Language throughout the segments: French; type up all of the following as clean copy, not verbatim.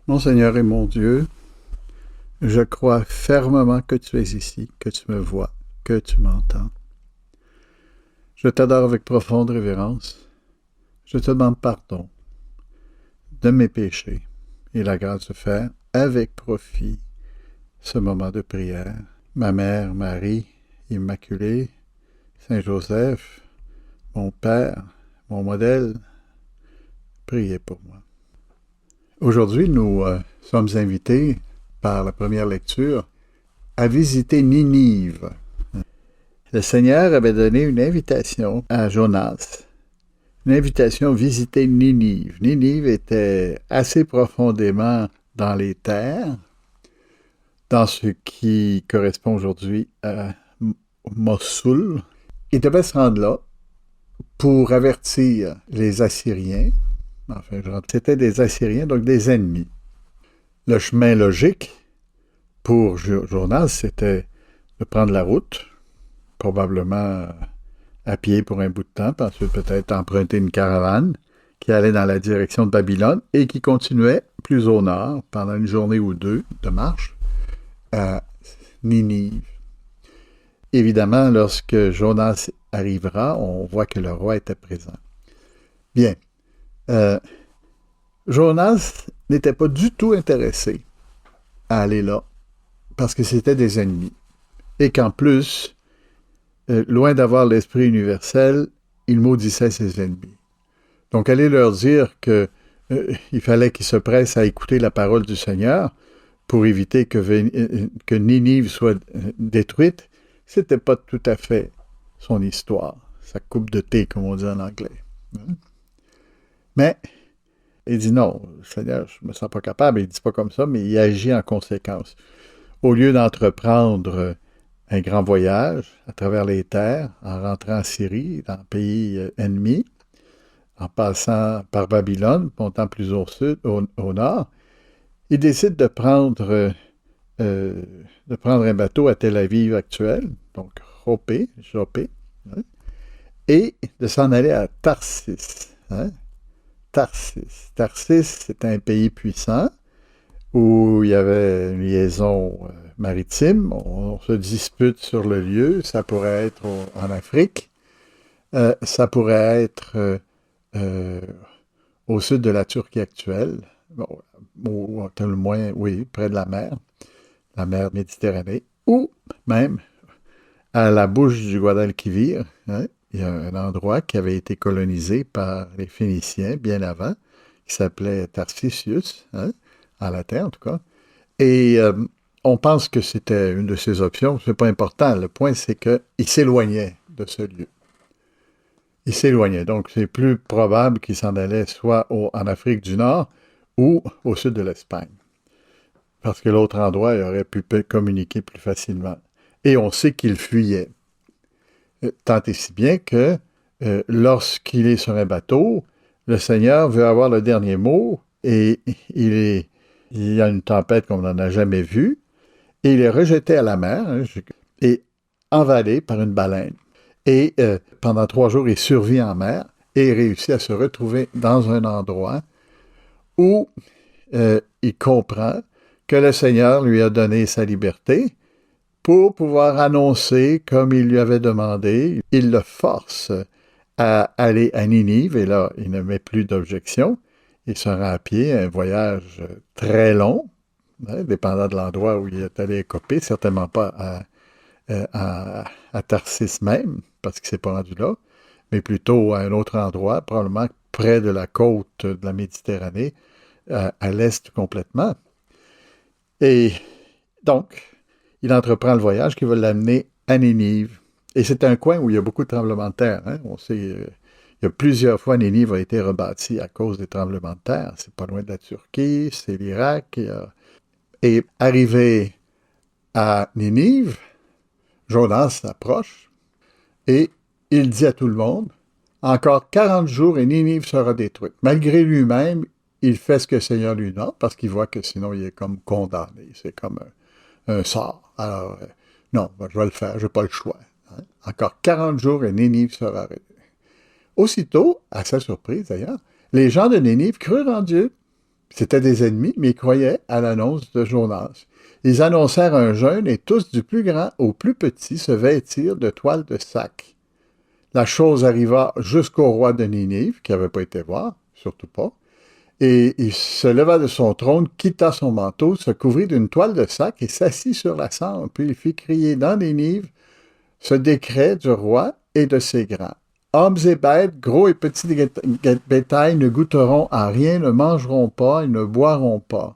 Mon Seigneur et mon Dieu, je crois fermement que tu es ici, que tu me vois, que tu m'entends. Je t'adore avec profonde révérence. Je te demande pardon de mes péchés et la grâce de faire avec profit ce moment de prière. Ma mère Marie, Immaculée, Saint Joseph, mon Père, mon modèle, priez pour moi. Aujourd'hui, nous sommes invités par la première lecture à visiter Ninive. Le Seigneur avait donné une invitation à Jonas, une invitation à visiter Ninive. Ninive était assez profondément dans les terres, dans ce qui correspond aujourd'hui à Mossoul. Il devait se rendre là pour avertir les Assyriens. Enfin, c'était des Assyriens, donc des ennemis. Le chemin logique pour Jonas, c'était de prendre la route, probablement à pied pour un bout de temps, puis ensuite peut-être emprunter une caravane qui allait dans la direction de Babylone et qui continuait plus au nord pendant une journée ou deux de marche à Ninive. Évidemment, lorsque Jonas arrivera, on voit que le roi était présent. Bien. Jonas n'était pas du tout intéressé à aller là parce que c'était des ennemis. Et qu'en plus, loin d'avoir l'esprit universel, il maudissait ses ennemis. Donc, aller leur dire que il fallait qu'ils se pressent à écouter la parole du Seigneur pour éviter que Ninive soit détruite, c'était pas tout à fait son histoire, sa coupe de thé, comme on dit en anglais. Mais il dit non, Seigneur, je me sens pas capable. Il dit pas comme ça, mais il agit en conséquence. Au lieu d'entreprendre un grand voyage à travers les terres, en rentrant en Syrie, dans le pays ennemi, en passant par Babylone, montant plus au sud, au nord, il décide de prendre un bateau à Tel Aviv actuel, donc Jopé, hein, et de s'en aller à Tarsis. Hein. Tarsis, c'est un pays puissant où il y avait une liaison maritime. On se dispute sur le lieu. Ça pourrait être en Afrique. Ça pourrait être au sud de la Turquie actuelle. Bon, ou tout le moins, oui, près de la mer Méditerranée. Ou même à la bouche du Guadalquivir. Hein. Il y a un endroit qui avait été colonisé par les Phéniciens bien avant, qui s'appelait Tarcisius, hein, en latin en tout cas. Et on pense que c'était une de ces options. C'est pas important. Le point, c'est qu'il s'éloignait de ce lieu. Il s'éloignait. Donc, c'est plus probable qu'il s'en allait soit en Afrique du Nord ou au sud de l'Espagne. Parce que l'autre endroit, il aurait pu communiquer plus facilement. Et on sait qu'il fuyait. Tant et si bien que lorsqu'il est sur un bateau, le Seigneur veut avoir le dernier mot et il y a une tempête qu'on n'en a jamais vue et il est rejeté à la mer hein, et envalé par une baleine. Et pendant 3 jours, il survit en mer et réussit à se retrouver dans un endroit où il comprend que le Seigneur lui a donné sa liberté pour pouvoir annoncer comme il lui avait demandé. Il le force à aller à Ninive, et là, il ne met plus d'objection. Il se rend à pied, un voyage très long, hein, dépendant de l'endroit où il est allé écoper, certainement pas à Tarsis même, parce qu'il ne s'est pas rendu là, mais plutôt à un autre endroit, probablement près de la côte de la Méditerranée, à l'est complètement. Et donc, il entreprend le voyage qui va l'amener à Ninive. Et c'est un coin où il y a beaucoup de tremblements de terre. Hein. On sait, il y a plusieurs fois Ninive a été rebâtie à cause des tremblements de terre. C'est pas loin de la Turquie, c'est l'Irak. Et arrivé à Ninive, Jonas s'approche et il dit à tout le monde, encore 40 jours et Ninive sera détruite. Malgré lui-même, il fait ce que le Seigneur lui demande parce qu'il voit que sinon il est comme condamné. C'est comme un sort. Alors, non, je vais le faire, je n'ai pas le choix. Hein. Encore 40 jours et Ninive sera arrêtée. Aussitôt, à sa surprise d'ailleurs, les gens de Ninive crurent en Dieu. C'étaient des ennemis, mais ils croyaient à l'annonce de Jonas. Ils annoncèrent un jeûne et tous, du plus grand au plus petit, se vêtirent de toiles de sac. La chose arriva jusqu'au roi de Ninive, qui n'avait pas été voir, surtout pas, et il se leva de son trône, quitta son manteau, se couvrit d'une toile de sac et s'assit sur la cendre, puis il fit crier dans Ninive ce décret du roi et de ses grands. Hommes et bêtes, gros et petits bétail ne goûteront à rien, ne mangeront pas et ne boiront pas.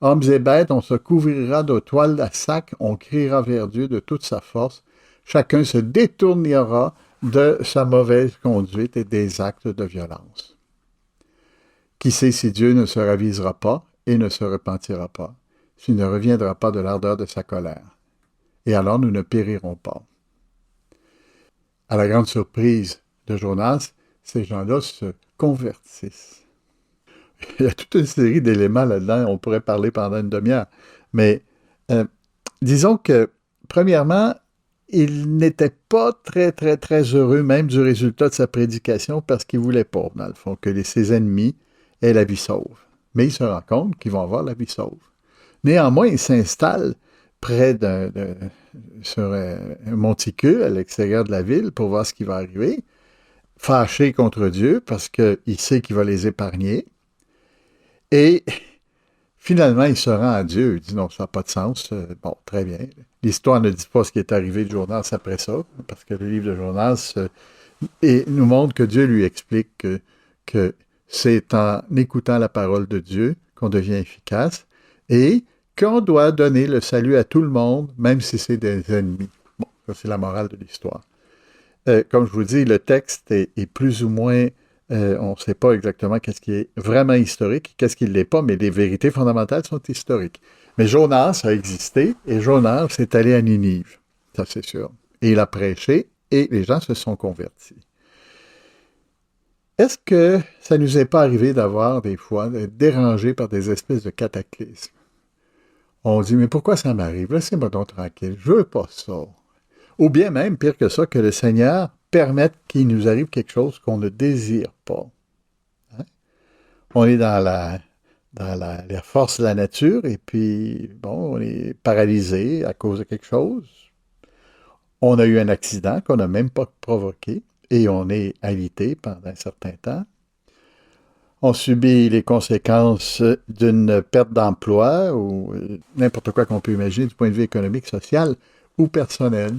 Hommes et bêtes, on se couvrira de toiles à sac, on criera vers Dieu de toute sa force. Chacun se détournera de sa mauvaise conduite et des actes de violence. Qui sait si Dieu ne se ravisera pas et ne se repentira pas, s'il ne reviendra pas de l'ardeur de sa colère. Et alors nous ne périrons pas. À la grande surprise de Jonas, ces gens-là se convertissent. Il y a toute une série d'éléments là-dedans, on pourrait parler pendant une demi-heure. Mais disons que, premièrement, il n'était pas très, très, très heureux même du résultat de sa prédication parce qu'il ne voulait pas, dans le fond, que ses ennemis aient la vie sauve. Mais il se rend compte qu'ils vont avoir la vie sauve. Néanmoins, il s'installe près sur un monticule à l'extérieur de la ville pour voir ce qui va arriver, fâché contre Dieu parce qu'il sait qu'il va les épargner. Et finalement, il se rend à Dieu. Il dit non, ça n'a pas de sens. Bon, très bien. L'histoire ne dit pas ce qui est arrivé de Jonas après ça, parce que le livre de Jonas nous montre que Dieu lui explique que c'est en écoutant la parole de Dieu qu'on devient efficace et qu'on doit donner le salut à tout le monde, même si c'est des ennemis. Bon, ça c'est la morale de l'histoire. Comme je vous dis, le texte est plus ou moins, on ne sait pas exactement qu'est-ce qui est vraiment historique, qu'est-ce qui ne l'est pas, mais les vérités fondamentales sont historiques. Mais Jonas a existé et Jonas s'est allé à Ninive, ça c'est sûr. Et il a prêché et les gens se sont convertis. Est-ce que ça ne nous est pas arrivé d'avoir des fois, d'être dérangés par des espèces de cataclysmes? On dit, mais pourquoi ça m'arrive? Laissez-moi donc tranquille, je veux pas ça. Ou bien même, pire que ça, que le Seigneur permette qu'il nous arrive quelque chose qu'on ne désire pas. Hein? On est dans la force de la nature et puis, bon, on est paralysé à cause de quelque chose. On a eu un accident qu'on n'a même pas provoqué et on est alité pendant un certain temps. On subit les conséquences d'une perte d'emploi ou n'importe quoi qu'on peut imaginer du point de vue économique, social ou personnel.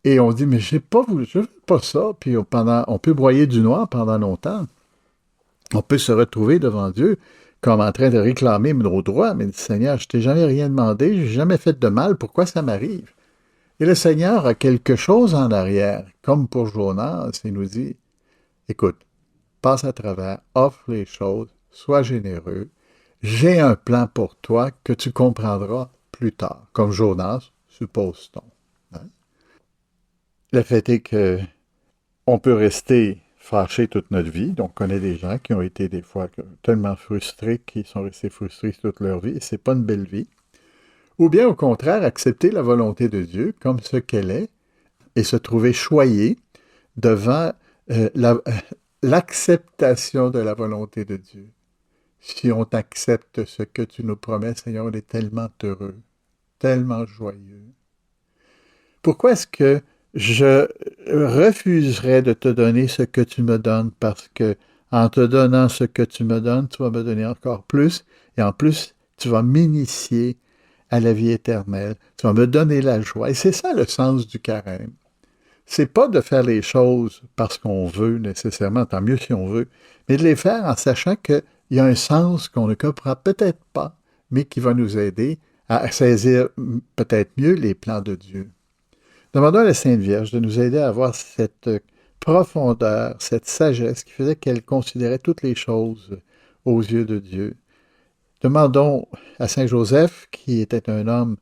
Et on dit, mais je veux pas ça. Puis on peut broyer du noir pendant longtemps. On peut se retrouver devant Dieu comme en train de réclamer nos droits. Mais Seigneur, je t'ai jamais rien demandé, j'ai jamais fait de mal, pourquoi ça m'arrive? Et le Seigneur a quelque chose en arrière, comme pour Jonas, il nous dit, écoute, passe à travers, offre les choses, sois généreux. J'ai un plan pour toi que tu comprendras plus tard, comme Jonas, suppose-t-on. Hein? Le fait est que on peut rester fâché toute notre vie. Donc, on connaît des gens qui ont été des fois tellement frustrés qu'ils sont restés frustrés toute leur vie et c'est pas une belle vie. Ou bien, au contraire, accepter la volonté de Dieu comme ce qu'elle est et se trouver choyé devant l'acceptation de la volonté de Dieu. Si on accepte ce que tu nous promets, Seigneur, on est tellement heureux, tellement joyeux. Pourquoi est-ce que je refuserais de te donner ce que tu me donnes parce que en te donnant ce que tu me donnes, tu vas me donner encore plus et en plus, tu vas m'initier à la vie éternelle. Tu vas me donner la joie. Et c'est ça le sens du carême. C'est pas de faire les choses parce qu'on veut nécessairement, tant mieux si on veut, mais de les faire en sachant qu'il y a un sens qu'on ne comprend peut-être pas, mais qui va nous aider à saisir peut-être mieux les plans de Dieu. Demandons à la Sainte Vierge de nous aider à avoir cette profondeur, cette sagesse qui faisait qu'elle considérait toutes les choses aux yeux de Dieu. Demandons à Saint Joseph, qui était un homme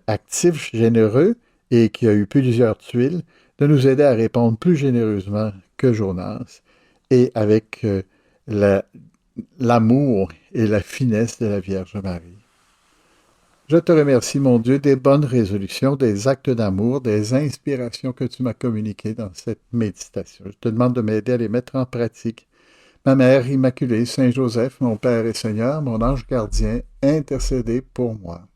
actif, généreux, et qui a eu plusieurs tuiles, de nous aider à répondre plus généreusement que Jonas, et avec l'amour et la finesse de la Vierge Marie. Je te remercie, mon Dieu, des bonnes résolutions, des actes d'amour, des inspirations que tu m'as communiquées dans cette méditation. Je te demande de m'aider à les mettre en pratique. Ma Mère Immaculée, Saint Joseph, mon Père et Seigneur, mon ange gardien, intercédez pour moi.